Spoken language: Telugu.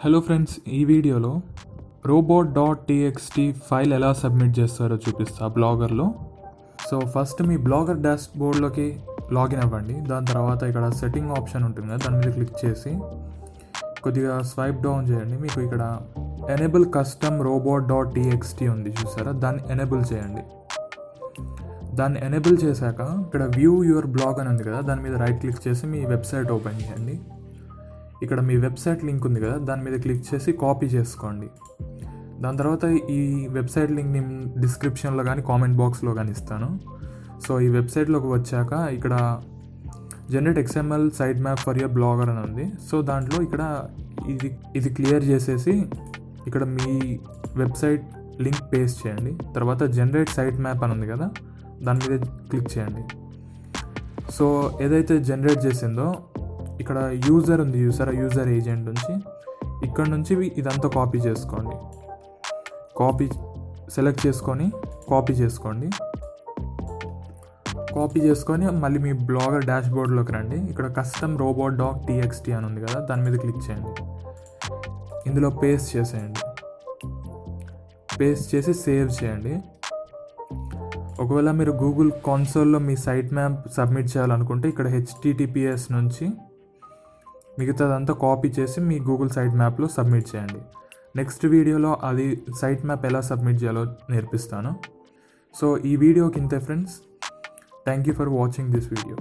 హలో ఫ్రెండ్స్, ఈ వీడియోలో robot.txt ఫైల్ ఎలా సబ్మిట్ చేస్తారో చూపిస్తా బ్లాగర్లో. సో ఫస్ట్ మీ బ్లాగర్ డాష్ బోర్డ్లోకి లాగిన్ అవ్వండి. దాని తర్వాత ఇక్కడ సెట్టింగ్ ఆప్షన్ ఉంటుంది కదా, దాని మీద క్లిక్ చేసి కొద్దిగా స్వైప్ డౌన్ చేయండి. మీకు ఇక్కడ ఎనేబుల్ కస్టమ్ robot.txt ఉంది చూసారా, దాన్ని ఎనేబుల్ చేయండి. దాన్ని ఎనేబుల్ చేశాక ఇక్కడ వ్యూ యువర్ బ్లాగ్ అని ఉంది కదా, దాని మీద రైట్ క్లిక్ చేసి మీ వెబ్సైట్ ఓపెన్ చేయండి. ఇక్కడ మీ వెబ్సైట్ లింక్ ఉంది కదా, దాని మీద క్లిక్ చేసి కాపీ చేసుకోండి. దాని తర్వాత ఈ వెబ్సైట్ లింక్ నేను డిస్క్రిప్షన్లో కానీ కామెంట్ బాక్స్లో కానీ ఇస్తాను. సో ఈ వెబ్సైట్లోకి వచ్చాక ఇక్కడ generate XML site map for your blogger అని ఉంది. సో దాంట్లో ఇక్కడ ఇది క్లియర్ చేసేసి ఇక్కడ మీ వెబ్సైట్ లింక్ పేస్ట్ చేయండి. తర్వాత జనరేట్ సైట్ మ్యాప్ అని ఉంది కదా, దాని మీద క్లిక్ చేయండి. సో ఏదైతే జనరేట్ చేసిందో ఇక్కడ యూజర్ ఉంది చూసారా, యూజర్ ఏజెంట్ నుంచి ఇక్కడ నుంచి ఇదంతా కాపీ చేసుకోండి. సెలెక్ట్ చేసుకొని కాపీ చేసుకొని మళ్ళీ మీ బ్లాగర్ డాష్ బోర్డ్లోకి రండి. ఇక్కడ కస్టమ్ robot.txt అని ఉంది కదా, దాని మీద క్లిక్ చేయండి. ఇందులో పేస్ట్ చేసేయండి. పేస్ట్ చేసి సేవ్ చేయండి. ఒకవేళ మీరు గూగుల్ కన్సోల్లో మీ సైట్ మ్యాప్ సబ్మిట్ చేయాలనుకుంటే ఇక్కడ HTTPS నుంచి మిగతాదంతా కాపీ చేసి మీ గూగుల్ సైట్ మ్యాప్లో సబ్మిట్ చేయండి. నెక్స్ట్ వీడియోలో అది సైట్ మ్యాప్ ఎలా సబ్మిట్ చేయాలో నేర్పిస్తాను. సో ఈ వీడియోకి ఇంతే friends. Thank you for watching this video.